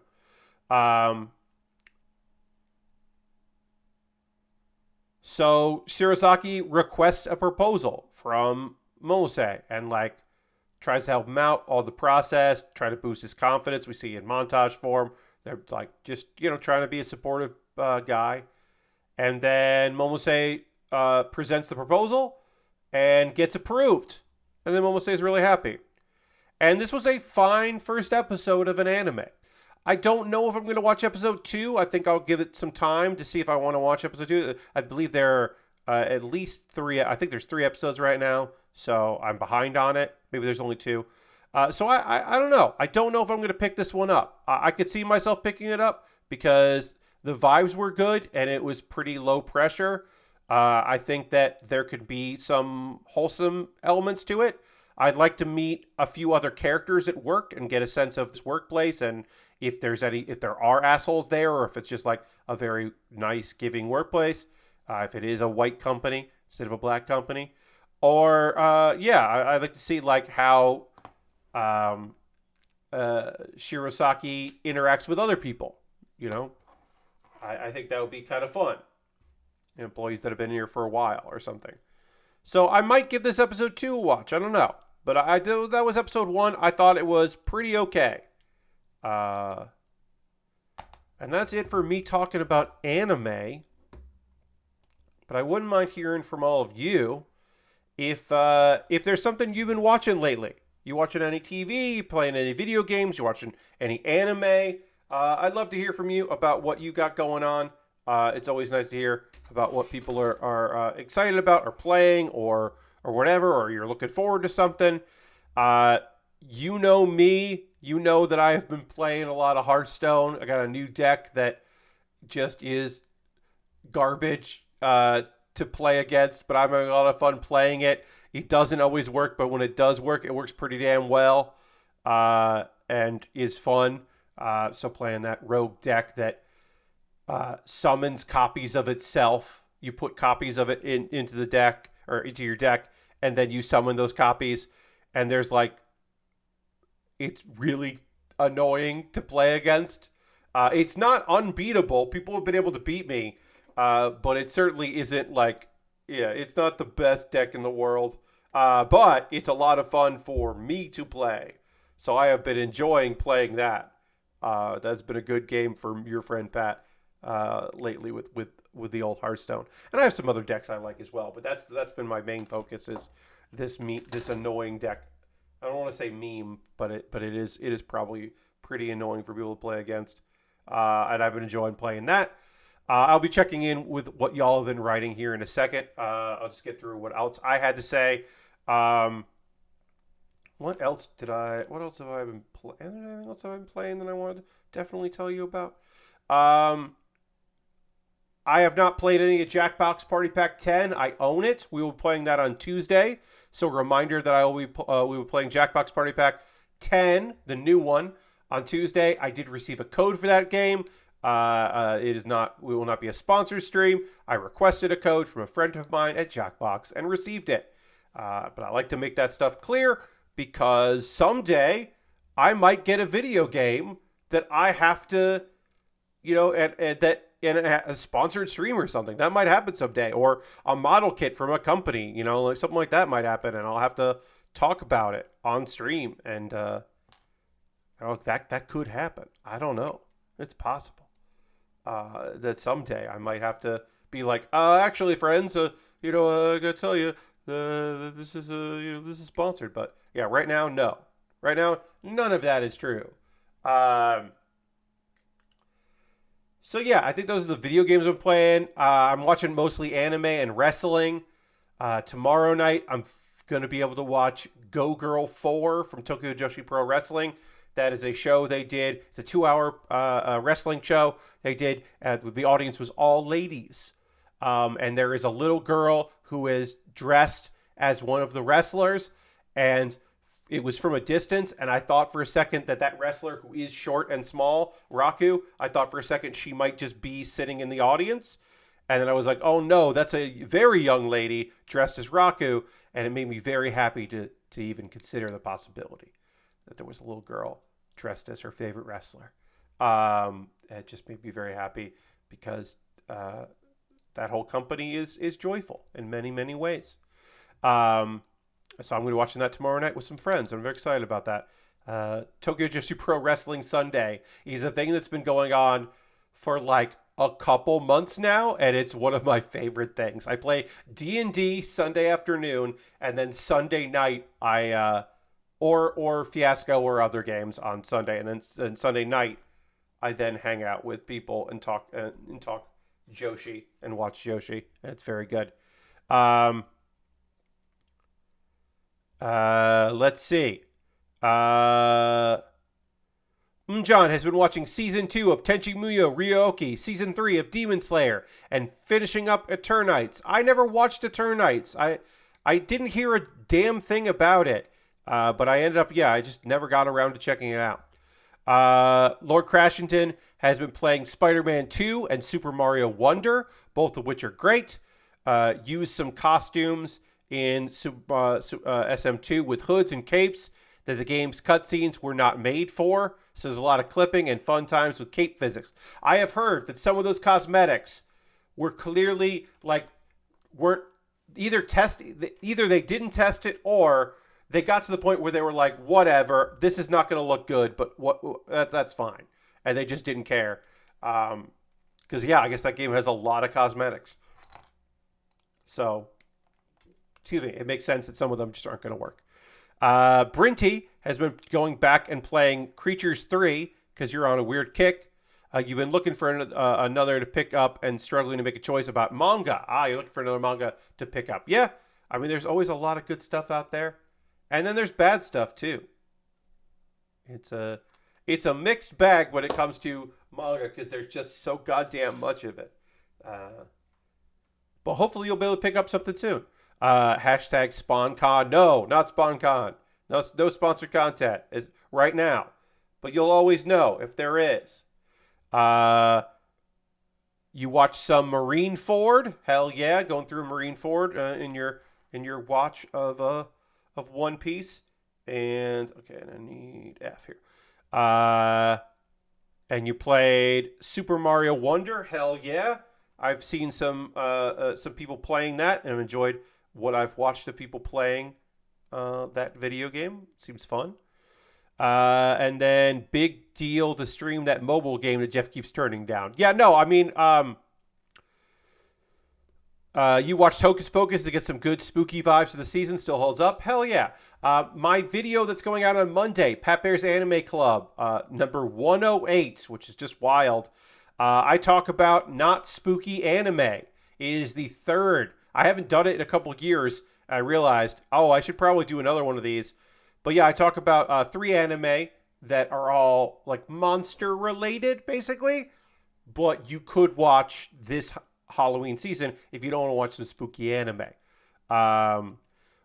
So Shirosaki requests a proposal from Momose and tries to help him out all the process, try to boost his confidence. We see in montage form, they're just, trying to be a supportive guy. And then Momose presents the proposal and gets approved. And then Momose is really happy. And this was a fine first episode of an anime. I don't know if I'm going to watch episode 2. I think I'll give it some time to see if I want to watch episode 2. I believe there are at least 3. I think there's 3 episodes right now, so I'm behind on it. Maybe there's only 2. So I don't know. I don't know if I'm going to pick this one up. I could see myself picking it up because the vibes were good and it was pretty low pressure. I think that there could be some wholesome elements to it. I'd like to meet a few other characters at work and get a sense of this workplace, and if there are assholes there, or if it's just like a very nice, giving workplace. If it is a white company instead of a black company, or I'd like to see like how um, Shirosaki interacts with other people. You know, I think that would be kind of fun. Employees that have been here for a while or something. So I might give this episode 2 a watch. I don't know. But I did, that was episode 1. I thought it was pretty okay. Uh, and that's it for me talking about anime. But I wouldn't mind hearing from all of you if there's something you've been watching lately. You watching any TV? You playing any video games? You watching any anime? I'd love to hear from you about what you got going on. It's always nice to hear about what people are excited about or playing or whatever, or you're looking forward to something. You know me. You know that I have been playing a lot of Hearthstone. I got a new deck that just is garbage to play against, but I'm having a lot of fun playing it. It doesn't always work, but when it does work, it works pretty damn well and is fun. So playing that rogue deck that summons copies of itself. You put copies of it into the deck or into your deck, and then you summon those copies. And there's like, it's really annoying to play against. It's not unbeatable. People have been able to beat me, but it certainly isn't like, it's not the best deck in the world. But it's a lot of fun for me to play. So I have been enjoying playing that. That's been a good game for your friend Pat lately with the old Hearthstone. And I have some other decks I like as well, but that's been my main focus is this annoying deck. I don't want to say meme, but it is probably pretty annoying for people to play against. And I've been enjoying playing that. I'll be checking in with what y'all have been writing here in a second. I'll just get through what else I had to say. What else have I been playing? Anything else have I been playing that I wanted to definitely tell you about? I have not played any of Jackbox Party Pack 10. I own it. We will be playing that on Tuesday. So a reminder that we will be playing Jackbox Party Pack 10, the new one, on Tuesday. I did receive a code for that game. We will not be a sponsored stream. I requested a code from a friend of mine at Jackbox and received it. But I like to make that stuff clear because someday I might get a video game that I have to, in a sponsored stream or something. That might happen someday. Or a model kit from a company, like something like that might happen, and I'll have to talk about it on stream. And that could happen. I don't know. It's possible that someday I might have to be like, actually, friends, I gotta tell you, this is sponsored. But yeah, right now, no. Right now, none of that is true. So yeah, I think those are the video games I'm playing. I'm watching mostly anime and wrestling. Tomorrow night, I'm going to be able to watch Go Girl 4 from Tokyo Joshi Pro Wrestling. That is a show they did. It's a 2-hour wrestling show they did. The audience was all ladies. And there is a little girl who is dressed as one of the wrestlers. And it was from a distance, and I thought for a second that wrestler who is short and small, Raku, I thought for a second she might just be sitting in the audience. And then I was like, oh no, that's a very young lady dressed as Raku. And it made me very happy to even consider the possibility that there was a little girl dressed as her favorite wrestler. It just made me very happy because that whole company is joyful in many, many ways. So I'm going to be watching that tomorrow night with some friends. I'm very excited about that. Tokyo Joshi Pro Wrestling Sunday is a thing that's been going on for like a couple months now, and it's one of my favorite things. I play D&D Sunday afternoon, and then Sunday night or Fiasco or other games on Sunday, and then Sunday night I then hang out with people and talk Joshi and watch Joshi, and it's very good. Let's see. John has been watching Season 2 of Tenchi Muyo Ryoki, Season 3 of Demon Slayer, and finishing up Eternites. I never watched Eternites. I didn't hear a damn thing about it, but I ended up, I just never got around to checking it out. Lord Crashington has been playing Spider-Man 2 and Super Mario Wonder, both of which are great. Used some costumes in SM2 with hoods and capes that the game's cutscenes were not made for. So there's a lot of clipping and fun times with cape physics. I have heard that some of those cosmetics were clearly weren't either they didn't test it, or they got to the point where they were like, whatever, this is not going to look good, but that's fine. And they just didn't care. Because, I guess that game has a lot of cosmetics. So, excuse me, it makes sense that some of them just aren't going to work. Brinty has been going back and playing Creatures 3 because you're on a weird kick. You've been looking for another to pick up and struggling to make a choice about manga. You're looking for another manga to pick up. Yeah, I mean, there's always a lot of good stuff out there. And then there's bad stuff, too. It's a mixed bag when it comes to manga because there's just so goddamn much of it. But hopefully you'll be able to pick up something soon. Hashtag SpawnCon. No, not SpawnCon. No sponsored content is right now. But you'll always know if there is. You watch some Marineford. Hell yeah, going through Marineford in your watch of One Piece. And okay, and I need F here. And you played Super Mario Wonder. Hell yeah. I've seen some people playing that and I've enjoyed what I've watched of people playing that video game. Seems fun. And then big deal to stream that mobile game that Jeff keeps turning down. Yeah, no, I mean, you watched Hocus Pocus to get some good spooky vibes for the season. Still holds up. Hell yeah. My video that's going out on Monday, Pat Bear's Anime Club, number 108, which is just wild. I talk about not spooky anime. It is the third. I haven't done it in a couple of years. I realized, I should probably do another one of these. But yeah, I talk about 3 anime that are all like monster related, basically. But you could watch this Halloween season if you don't want to watch some spooky anime.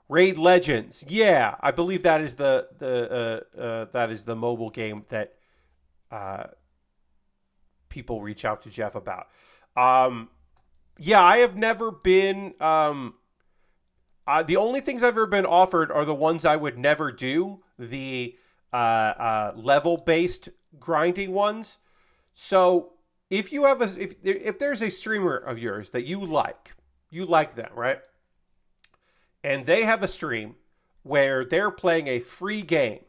Raid Legends, yeah, I believe that is the mobile game that people reach out to Jeff about. I have never been. The only things I've ever been offered are the ones I would never do, the level-based grinding ones. So if you have if there's a streamer of yours that you like them, right? And they have a stream where they're playing a free game,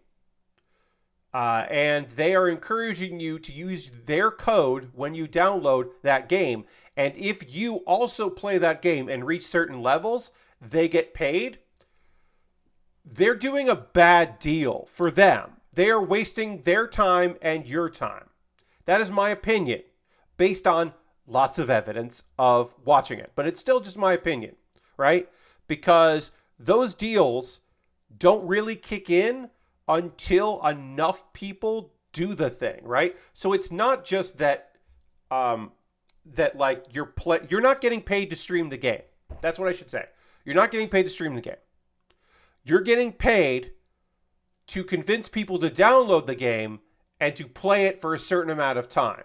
and they are encouraging you to use their code when you download that game. And if you also play that game and reach certain levels, they get paid. They're doing a bad deal for them. They are wasting their time and your time. That is my opinion, based on lots of evidence of watching it. But it's still just my opinion, right? Because those deals don't really kick in until enough people do the thing, right? So it's not just that you're not getting paid to stream the game. That's what I should say. You're not getting paid to stream the game. You're getting paid to convince people to download the game and to play it for a certain amount of time.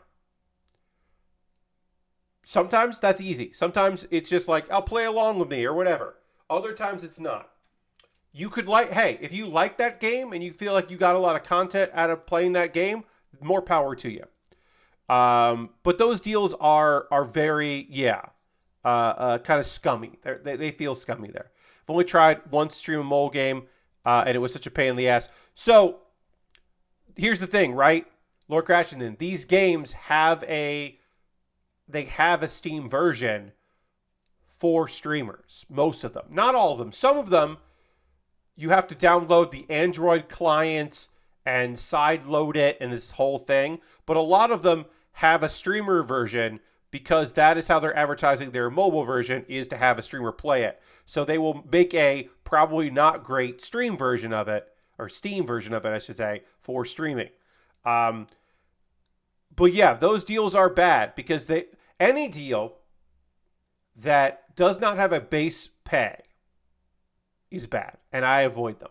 Sometimes that's easy. Sometimes it's just like, I'll play along with me or whatever. Other times it's not. You could if you like that game and you feel like you got a lot of content out of playing that game, more power to you. But those deals are very, kind of scummy. They feel scummy there. I've only tried one stream a mole game, and it was such a pain in the ass. So here's the thing, right? Lord Crashington, these games have a Steam version for streamers. Most of them. Not all of them. Some of them, you have to download the Android client and side load it and this whole thing. But a lot of them have a streamer version because that is how they're advertising their mobile version, is to have a streamer play it. So they will make a probably not great stream version of it, or Steam version of it, I should say, for streaming. But yeah, those deals are bad because any deal that does not have a base pay is bad, and I avoid them.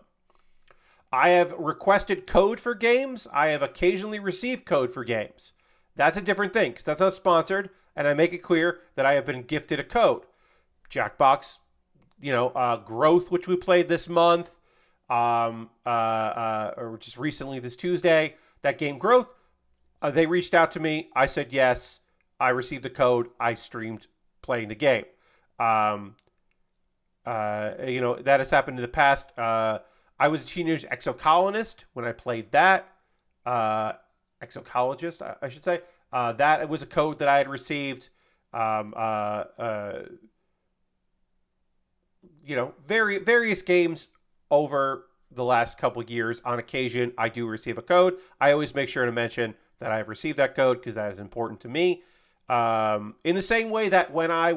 I have requested code for games. I have occasionally received code for games. That's a different thing because that's not sponsored, and I make it clear that I have been gifted a code. Jackbox, Growth, which we played this month, or just recently this Tuesday, that game Growth, they reached out to me. I said yes. I received the code. I streamed playing the game. That has happened in the past. I was a teenage exocolonist when I played that. Exocologist, I should say. That was a code that I had received. Various games over the last couple of years. On occasion, I do receive a code. I always make sure to mention that I have received that code because that is important to me. In the same way that when I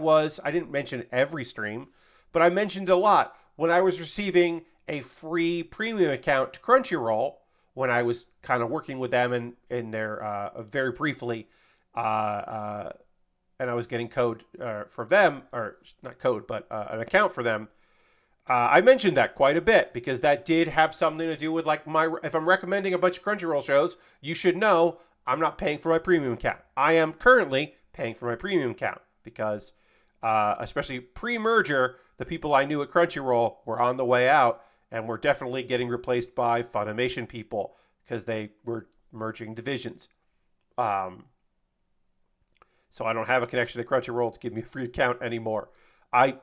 didn't mention every stream, but I mentioned a lot when I was receiving a free premium account to Crunchyroll when I was kind of working with them in their very briefly, and I was getting code for them, or not code, but an account for them. I mentioned that quite a bit because that did have something to do with if I'm recommending a bunch of Crunchyroll shows, you should know I'm not paying for my premium account. I am currently paying for my premium account because, especially pre-merger, the people I knew at Crunchyroll were on the way out and were definitely getting replaced by Funimation people because they were merging divisions. So I don't have a connection to Crunchyroll to give me a free account anymore. I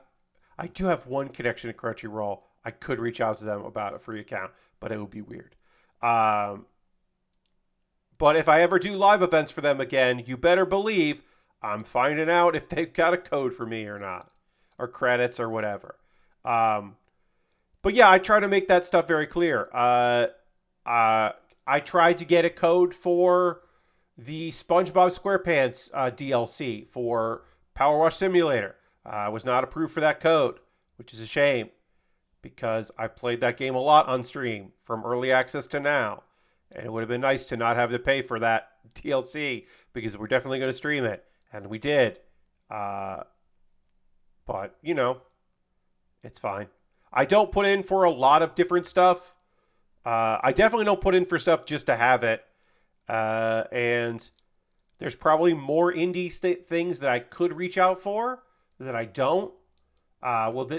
do have one connection to Crunchyroll. I could reach out to them about a free account, but it would be weird. But if I ever do live events for them again, you better believe I'm finding out if they've got a code for me or not, or credits or whatever. But yeah, I try to make that stuff very clear. I tried to get a code for the SpongeBob SquarePants DLC for Power Wash Simulator. I was not approved for that code, which is a shame because I played that game a lot on stream from early access to now. And it would have been nice to not have to pay for that DLC because we're definitely going to stream it. And we did. But, it's fine. I don't put in for a lot of different stuff. I definitely don't put in for stuff just to have it. And there's probably more indie things that I could reach out for that I don't.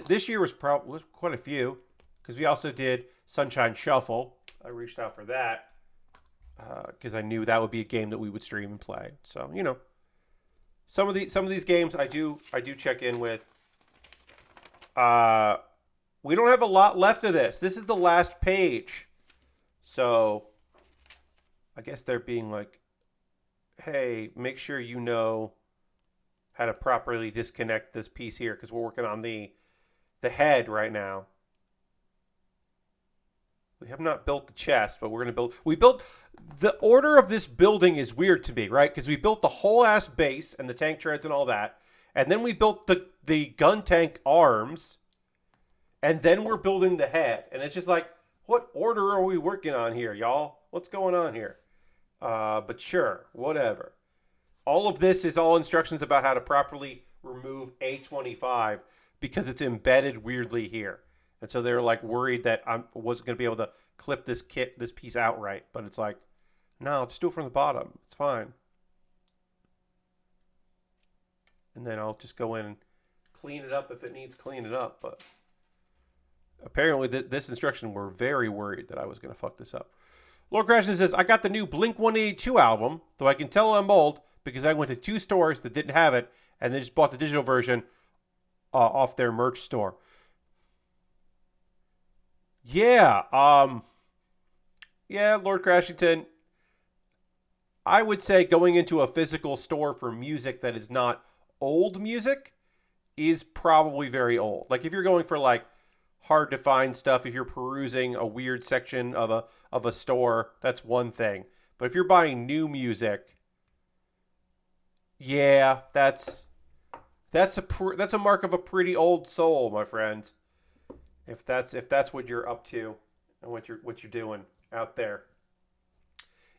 This year was quite a few because we also did Sunshine Shuffle. I reached out for that because I knew that would be a game that we would stream and play. So some of these games I do check in with. We don't have a lot left of this. This is the last page, so I guess they're being like, "Hey, make sure you know how to properly disconnect this piece here because we're working on the head right now." We have not built the chest, but we're going to build. We built the order of this building is weird to me, right? Because we built the whole ass base and the tank treads and all that, and then we built the gun tank arms, and then we're building the head, and it's just like, what order are we working on here, y'all? What's going on here? But sure, whatever. All of this is all instructions about how to properly remove A25 because it's embedded weirdly here. And so they're like worried that I wasn't going to be able to clip this piece out right. But it's like, no, just do it from the bottom. It's fine. And then I'll just go in and clean it up if it needs cleaning up. But apparently this instruction were very worried that I was going to fuck this up. Lord Crashton says, I got the new Blink-182 album, though I can tell I'm old because I went to 2 stores that didn't have it and they just bought the digital version off their merch store. Yeah, Lord Crashington, I would say going into a physical store for music that is not old music is probably very old. Like if you're going for like hard to find stuff, if you're perusing a weird section of a store, that's one thing. But if you're buying new music, yeah, that's a mark of a pretty old soul, my friend. If that's what you're up to and what you're doing out there.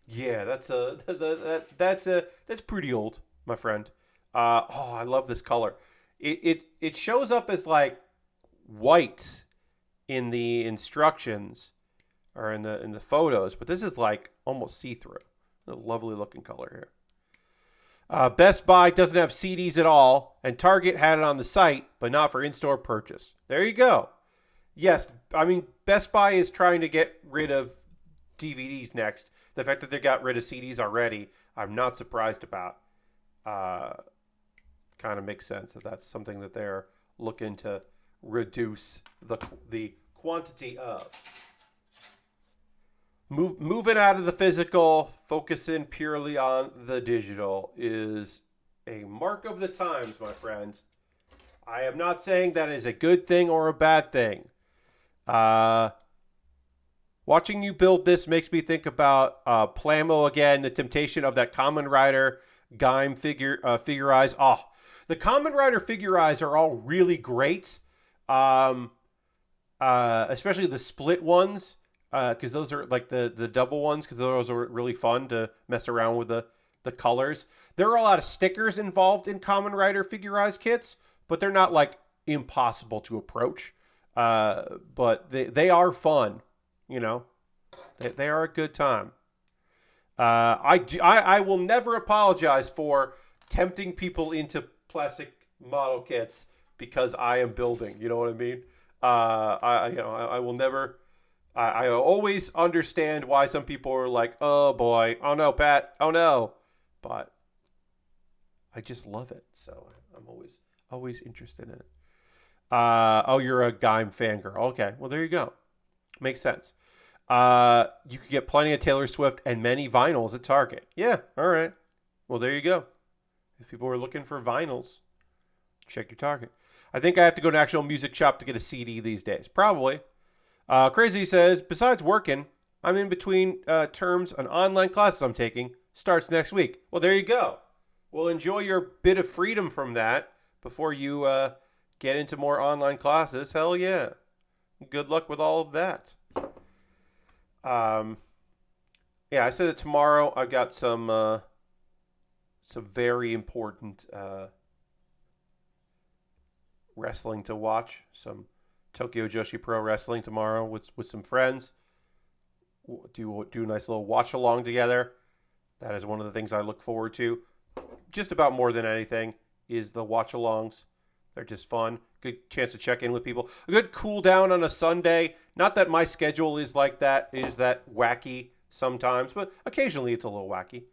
Yeah, that's pretty old, my friend. Oh, I love this color. It shows up as like white in the instructions or in the photos, but this is like almost see through. A lovely looking color here. Best Buy doesn't have CDs at all, and Target had it on the site, but not for in-store purchase. There you go. Yes, I mean Best Buy is trying to get rid of DVDs next. The fact that they got rid of CDs already, I'm not surprised about. Uh, kind of makes sense that that's something that they're looking to reduce the quantity of. Moving out of the physical, focusing purely on the digital is a mark of the times, my friends. I am not saying that is a good thing or a bad thing. Watching you build this makes me think about Plamo again, the temptation of that Kamen Rider Gaim figure eyes. Oh, the Kamen Rider figure eyes are all really great, especially the split ones, because those are like the double ones, because those are really fun to mess around with the colors. There are a lot of stickers involved in Kamen Rider figure eyes kits, but they're not like impossible to approach. But they are fun. You know, they are a good time. I will never apologize for tempting people into plastic model kits because I am building. You know what I mean? I will never. I always understand why some people are like, oh boy, oh no, Pat, oh no, but I just love it. So I'm always interested in it. Oh, you're a Gaim fangirl. Okay, well there you go. Makes sense. You could get plenty of Taylor Swift and many vinyls at Target. Yeah, all right. Well, there you go. If people are looking for vinyls, check your Target. I think I have to go to an actual music shop to get a CD these days. Probably. Crazy says, besides working, I'm in between terms on online classes I'm taking. Starts next week. Well, there you go. Well, enjoy your bit of freedom from that before you get into more online classes. Hell yeah. Good luck with all of that. Yeah, I said that tomorrow I got some very important wrestling to watch. Some Tokyo Joshi Pro Wrestling tomorrow with some friends. Do a nice little watch along together. That is one of the things I look forward to. Just about more than anything is the watch alongs. They're just fun. Good chance to check in with people. A good cool down on a Sunday. Not that my schedule is like that, is that wacky sometimes, but occasionally it's a little wacky.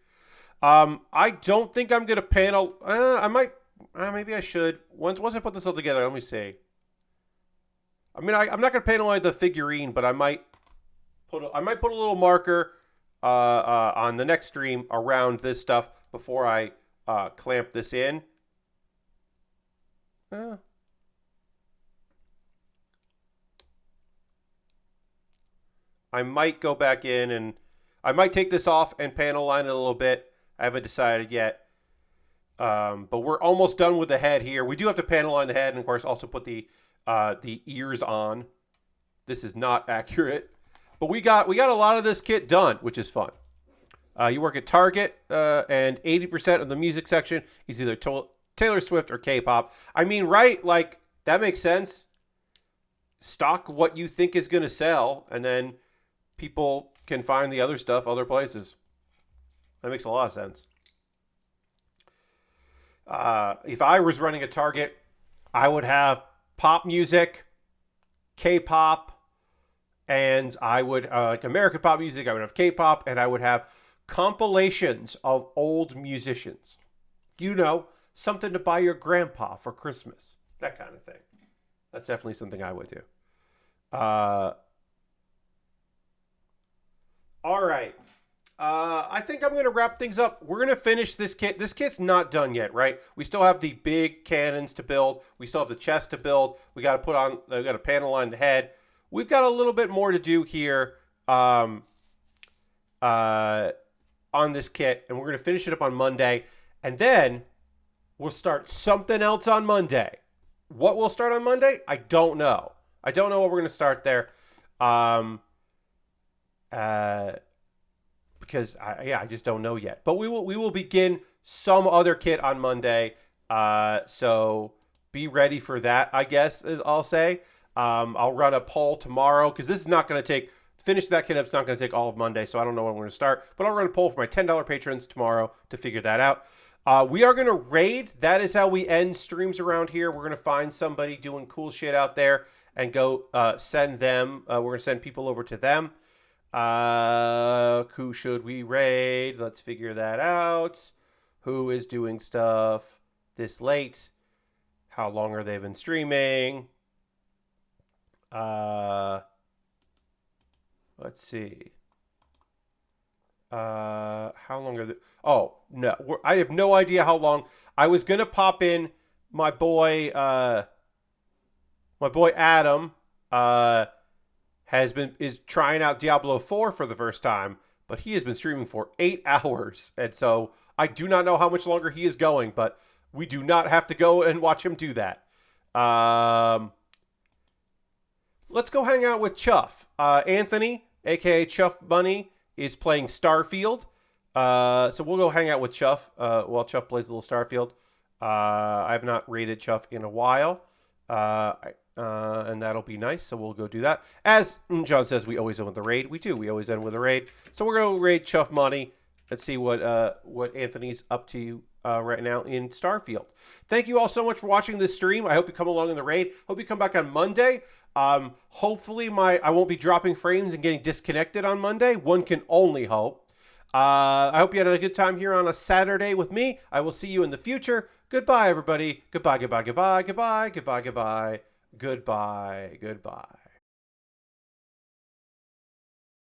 I don't think I'm gonna panel. I might. Maybe I should. Once I put this all together, let me see. I mean, I'm not gonna panelize the figurine, but I might put a little marker on the next stream around this stuff before I clamp this in. I might go back in and I might take this off and panel line it a little bit. I haven't decided yet. But we're almost done with the head here. We do have to panel line the head and, of course, also put the ears on. This is not accurate. But we got a lot of this kit done, which is fun. You work at Target, and 80% of the music section is either Taylor Swift or K-pop. I mean, right? Like, that makes sense. Stock what you think is going to sell, and then people can find the other stuff other places. That makes a lot of sense. If I was running a Target, I would have pop music, K-pop, and I would, like American pop music, I would have K-pop, and I would have compilations of old musicians. You know, something to buy your grandpa for Christmas. That kind of thing. That's definitely something I would do. All right. I think I'm going to wrap things up. We're going to finish this kit. This kit's not done yet, right? We still have the big cannons to build. We still have the chest to build. We got to panel on the head. We've got a little bit more to do here on this kit, and we're going to finish it up on Monday. And then we'll start something else on Monday. What we'll start on Monday? I don't know. I don't know what we're going to start there. But because I just don't know yet. But we will begin some other kit on Monday. So be ready for that, I guess, as I'll say. I'll run a poll tomorrow because this is not going to take, finish that kit up, it's not going to take all of Monday, so I don't know when I'm going to start. But I'll run a poll for my $10 patrons tomorrow to figure that out. We are going to raid. That is how we end streams around here. We're going to find somebody doing cool shit out there and go send them. We're going to send people over to them. Who should we raid? Let's figure that out. Who is doing stuff this late? How long are they been streaming? Let's see. How long are they? Oh, no. I have no idea how long. I was going to pop in my boy Adam, is trying out Diablo 4 for the first time, but he has been streaming for 8 hours. And so I do not know how much longer he is going, but we do not have to go and watch him do that. Let's go hang out with Chuff. Anthony, aka Chuff Bunny, is playing Starfield. So we'll go hang out with Chuff while Chuff plays a little Starfield. I have not raided Chuff in a while. And that'll be nice, so we'll go do that. As John says, we always end with a raid. We do. We always end with a raid. So we're going to raid Chuff Money. Let's see what Anthony's up to right now in Starfield. Thank you all so much for watching this stream. I hope you come along in the raid. Hope you come back on Monday. Hopefully I won't be dropping frames and getting disconnected on Monday. One can only hope. I hope you had a good time here on a Saturday with me. I will see you in the future. Goodbye, everybody. Goodbye, goodbye, goodbye, goodbye, goodbye, goodbye. Goodbye.